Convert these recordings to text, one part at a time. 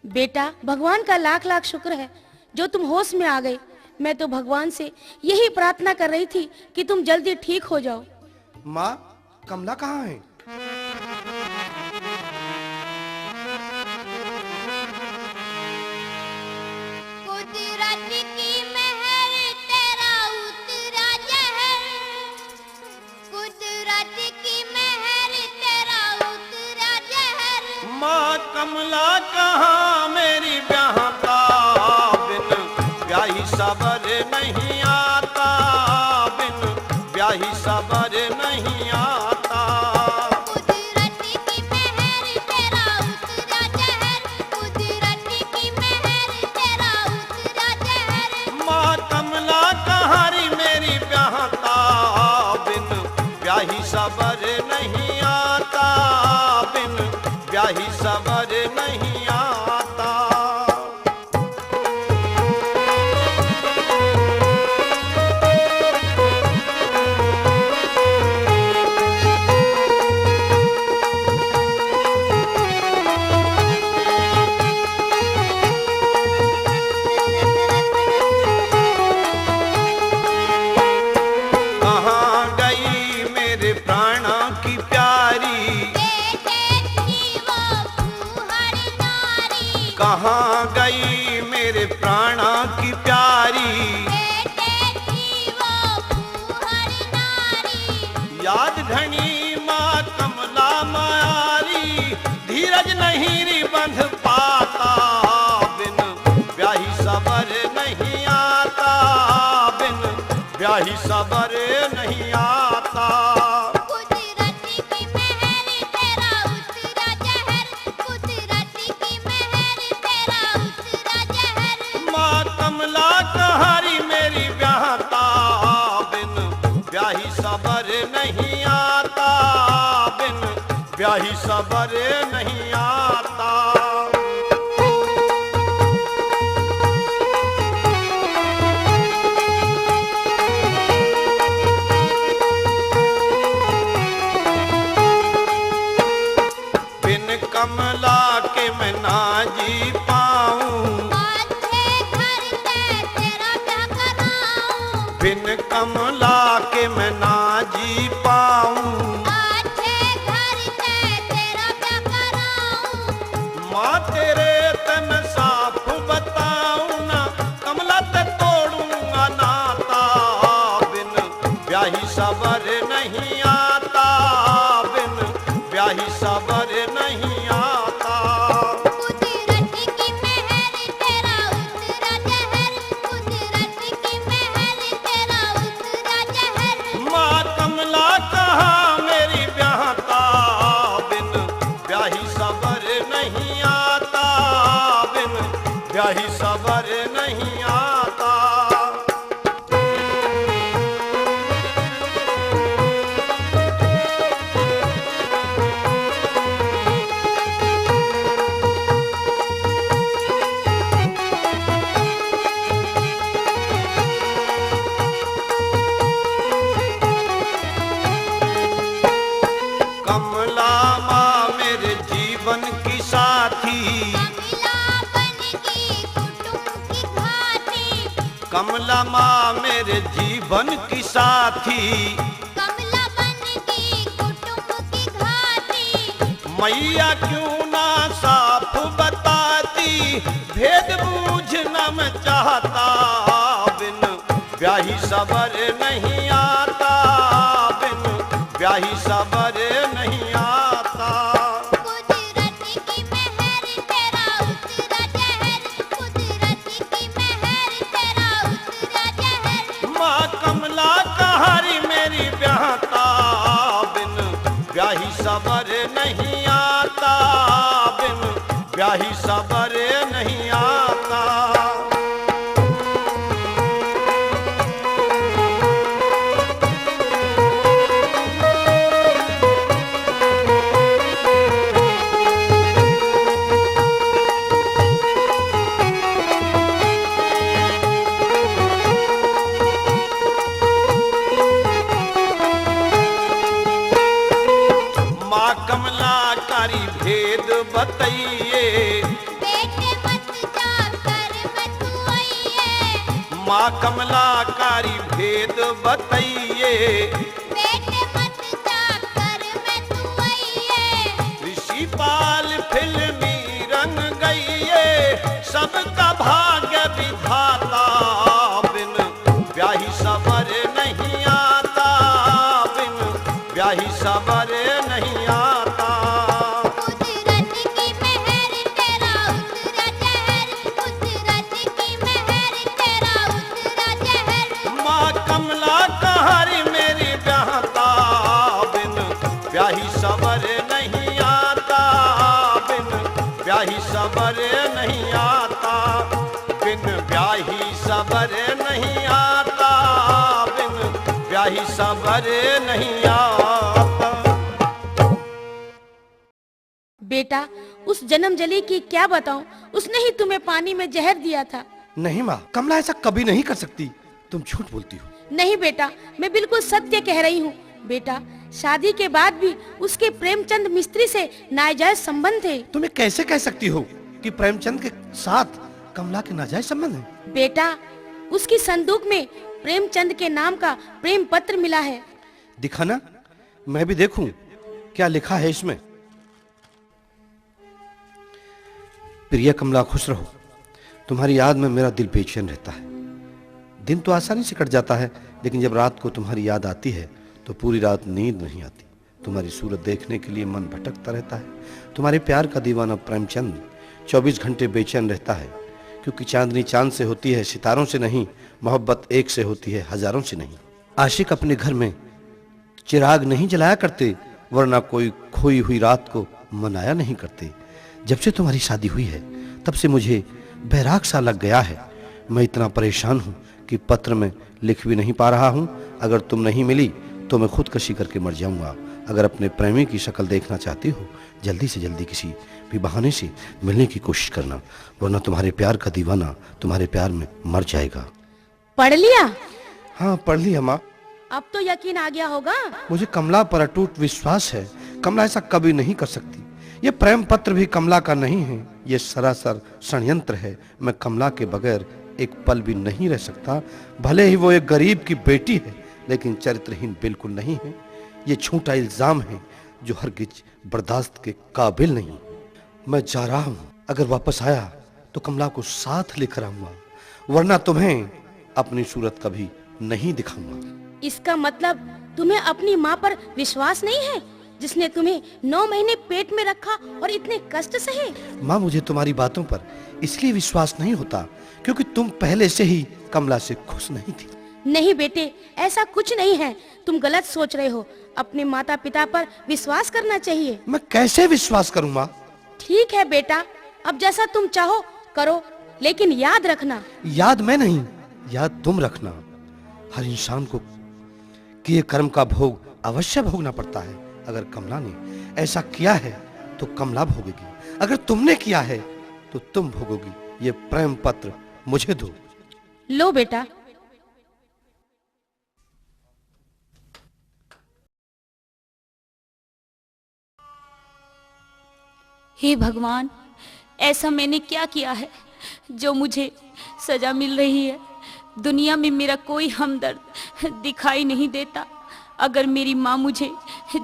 बेटा, भगवान का लाख लाख शुक्र है जो तुम होश में आ गए। मैं तो भगवान से यही प्रार्थना कर रही थी कि तुम जल्दी ठीक हो जाओ। माँ, कमला कहाँ है? कुदरत की मेहर तेरा उतरा जहर, कुदरत की मेहर तेरा उतरा जहर। माँ कमला कहाँ मेरी ब्याहता, बिन ब्याही सबर नहीं आता, बिन ब्याही सबर नहीं आता। कुदरत की मेहर तेरा उतरा जहर, कुदरत की मेहर तेरा उतरा जहर। माँ कमला कहाँ री मेरी ब्याहता, बिन ब्याही सबर नहीं आता, बिन ब्याही सबर नहीं आता। कहाँ गई मेरे प्राणा की प्यारी, बेटे थी वो फूहड़ नारी, कहाँ गई मेरे प्राणा की प्यारी। बेटे थी वो फूहड़ नारी। याद घनी माँ कमला मायारी, धीरज नहीं री बंध पाता, बिन ब्याही सबर नहीं आता, बिन ब्याही सबर नहीं आता। कुदरत की मेहर तेरा उतरा जहर, कुदरत की मेहर तेरा उतरा जहर। माँ कमला कहारी मेरी ब्याहता, बिन ब्याही सबर नहीं आता, बिन ब्याही सबर नहीं आता। बिन कमला के मैं ना जी पाऊं, आधे घर से तेरा क्या कराऊं, बिन कमला के मैं ना जी पाऊं। आधे घर से तेरा क्या कराऊं। माँ तेरे तन साफ बताऊं ना, कमला ते तोड़ूंगा नाता, बिन ब्याही सबर नहीं आता, बिन ब्याही सबर नहीं आता। कुदरत की मेहर तेरा उतरा जहर, कुदरत की मेहर तेरा उतरा जहर। माँ कमला कहाँ मेरी ब्याहता, बिन ब्याही सबर नहीं आता, बिन ब्याही सबर नहीं आता। कमला माँ मेरे जीवन की साथी, कमला बनगी कुटुंब की घाटी, कमला माँ मेरे जीवन की साथी। कमला बनगी कुटुंब की घाटी। मैया क्यों ना साफ बताती, भेद बूझना मैं चाहता, बिन ब्याही सबर नहीं आता, बिन ब्याही सबर नहीं आता। कुदरत की मेहर तेरा उतरा जहर, कुदरत की मेहर तेरा उतरा जहर। माँ कमला कहारी मेरी ब्याहता, बिन ब्याही सबर नहीं आता, बिन ब्याही सबर नहीं आता। माँ कमला कारी भेद बतइए, बेटे माँ कमलाकारी भेद बताइए। बेटे मत जाकर मैं तू आइए। ऋषि पाल फिल्मी रंग गइए, सबका भाग्य विधाता, बिन ब्याही सबर नहीं आता, बिन ब्याही सबर नहीं आता। कुदरत की मेहर तेरा उतरा जहर, कुदरत की मेहर तेरा उतरा जहर। माँ कमला कहर मेरी ब्याहता, बिन ब्याही सबर नहीं आता, बिन ब्याही सबर नहीं आता, बिन ब्याही सबर नहीं आता, बिन ब्याही सबर नहीं आता। बेटा, उस जन्मजली की क्या बताऊं, उसने ही तुम्हें पानी में जहर दिया था। नहीं माँ, कमला ऐसा कभी नहीं कर सकती। तुम झूठ बोलती हो। नहीं बेटा, मैं बिल्कुल सत्य कह रही हूँ। बेटा, शादी के बाद भी उसके प्रेमचंद मिस्त्री से नाजायज संबंध थे। तुम्हें कैसे कह सकती हो कि प्रेमचंद के साथ कमला के नाजायज संबंध है? बेटा, उसकी संदूक में प्रेमचंद के नाम का प्रेम पत्र मिला है। दिखाना, मैं भी देखूं क्या लिखा है इसमें। प्रिय कमला, खुश रहो। तुम्हारी याद में मेरा दिल बेचैन रहता है। दिन तो आसानी से कट जाता है, लेकिन जब रात को तुम्हारी याद आती है तो पूरी रात नींद नहीं आती। तुम्हारी सूरत देखने के लिए मन भटकता रहता है। तुम्हारे प्यार का दीवाना प्रेमचंद 24 घंटे बेचैन रहता है, क्योंकि चांदनी चांद से होती है, सितारों से नहीं। मोहब्बत एक से होती है, हजारों से नहीं। आशिक अपने घर में चिराग नहीं जलाया करते, वरना कोई खोई हुई रात को मनाया नहीं करते। जब से तुम्हारी शादी हुई है तब से मुझे बैराग सा लग गया है। मैं इतना परेशान हूँ कि पत्र में लिख भी नहीं पा रहा हूँ। अगर तुम नहीं मिली तो मैं खुदकशी करके मर जाऊंगा। अगर अपने प्रेमी की शक्ल देखना चाहती हो, जल्दी से जल्दी किसी भी बहाने से मिलने की कोशिश करना, वरना तुम्हारे प्यार का दीवाना तुम्हारे प्यार में मर जाएगा। पढ़ लिया? हाँ, पढ़ लिया माँ। अब तो यकीन आ गया होगा। मुझे कमला पर अटूट विश्वास है। कमला ऐसा कभी नहीं कर सकती। ये प्रेम पत्र भी कमला का नहीं है, ये सरासर षड्यंत्र है। मैं कमला के बगैर एक पल भी नहीं रह सकता। भले ही वो एक गरीब की बेटी है, लेकिन चरित्रहीन बिल्कुल नहीं है। ये झूठा इल्जाम है जो हरगिज बर्दाश्त के काबिल नहीं। मैं जा रहा हूँ। अगर वापस आया तो कमला को साथ लेकर आऊंगा, वरना तुम्हें अपनी सूरत कभी नहीं दिखाऊंगा। इसका मतलब तुम्हें अपनी माँ पर विश्वास नहीं है, जिसने तुम्हें 9 महीने पेट में रखा और इतने कष्ट सहे? माँ, मुझे तुम्हारी बातों पर इसलिए विश्वास नहीं होता क्योंकि तुम पहले से ही कमला से खुश नहीं थी। नहीं बेटे, ऐसा कुछ नहीं है। तुम गलत सोच रहे हो। अपने माता पिता पर विश्वास करना चाहिए। मैं कैसे विश्वास करूँ माँ? ठीक है बेटा, अब जैसा तुम चाहो करो, लेकिन याद रखना। याद मैं नहीं, याद तुम रखना। हर इंसान को किए कर्म का भोग अवश्य भोगना पड़ता है। अगर कमला ने ऐसा किया है तो कमला भोगेगी, अगर तुमने किया है तो तुम भोगोगी। ये प्रेम पत्र मुझे दो। लो बेटा। हे भगवान, ऐसा मैंने क्या किया है जो मुझे सजा मिल रही है? दुनिया में मेरा कोई हमदर्द दिखाई नहीं देता। अगर मेरी माँ मुझे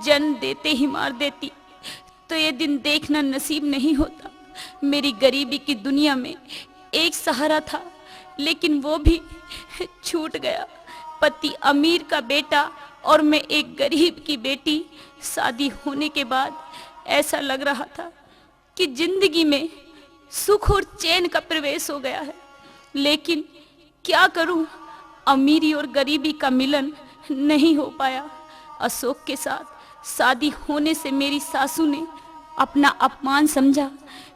जन्म देते ही मार देती तो ये दिन देखना नसीब नहीं होता। मेरी गरीबी की दुनिया में एक सहारा था, लेकिन वो भी छूट गया। पति अमीर का बेटा और मैं एक गरीब की बेटी। शादी होने के बाद ऐसा लग रहा था कि जिंदगी में सुख और चैन का प्रवेश हो गया है, लेकिन क्या करूं, अमीरी और गरीबी का मिलन नहीं हो पाया। अशोक के साथ शादी होने से मेरी सासू ने अपना अपमान समझा।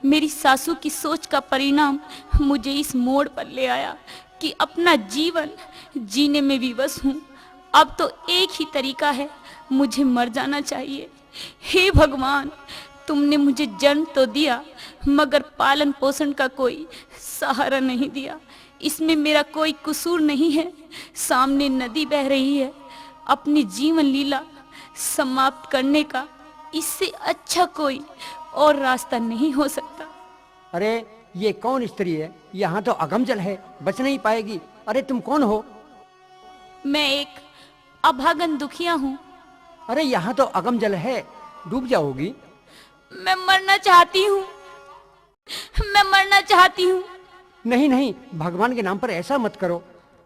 मेरी सासू की सोच का परिणाम मुझे इस मोड़ पर ले आया कि अपना जीवन जीने में विवश हूँ। अब तो एक ही तरीका है, मुझे मर जाना चाहिए। हे भगवान, तुमने मुझे जन्म तो दिया, मगर पालन पोषण का कोई सहारा नहीं दिया। इसमें मेरा कोई कसूर नहीं है। सामने नदी बह रही है। अपनी जीवन लीला समाप्त करने का इससे अच्छा कोई और रास्ता नहीं हो सकता। अरे ये कौन स्त्री है? यहाँ तो अगम जल है, बच नहीं पाएगी। अरे तुम कौन हो? मैं एक अभागन दुखिया हूँ। अरे यहाँ तो अगम जल है, डूब जाओगी। मैं मरना चाहती हूँ, मैं मरना चाहती हूँ। नहीं नहीं, भगवान के नाम पर ऐसा मत करो,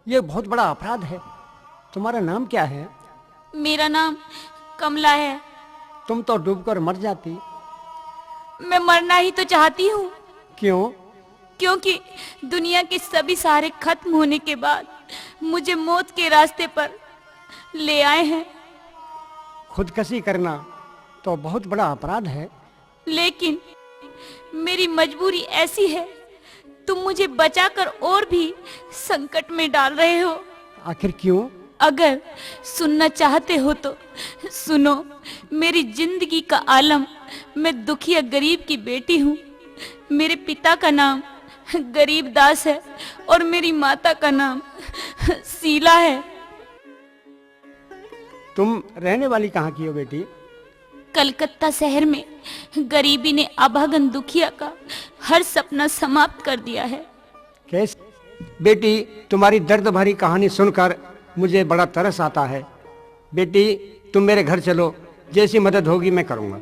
ये बहुत बड़ा अपराध है। तुम्हारा नाम क्या है? मेरा नाम कमला है। तुम तो डूबकर मर जाती। मैं मरना ही तो चाहती हूँ। क्यों? क्योंकि दुनिया के सभी सहारे खत्म होने के बाद मुझे मौत के रास्ते पर ले आए हैं। खुदकशी करना तो बहुत बड़ा अपराध है। लेकिन मेरी मजबूरी ऐसी है, तुम मुझे बचाकर और भी संकट में डाल रहे हो। आखिर क्यों? अगर सुनना चाहते हो तो सुनो मेरी जिंदगी का आलम। मैं दुखिया गरीब की बेटी हूँ। मेरे पिता का नाम गरीब दास है और मेरी माता का नाम शीला है। तुम रहने वाली कहाँ की हो बेटी? कलकत्ता शहर में गरीबी ने अभागन दुखिया का हर सपना समाप्त कर दिया है। कैसे? बेटी, तुम्हारी दर्द भरी कहानी सुनकर मुझे बड़ा तरस आता है। बेटी, तुम मेरे घर चलो, जैसी मदद होगी मैं करूँगा।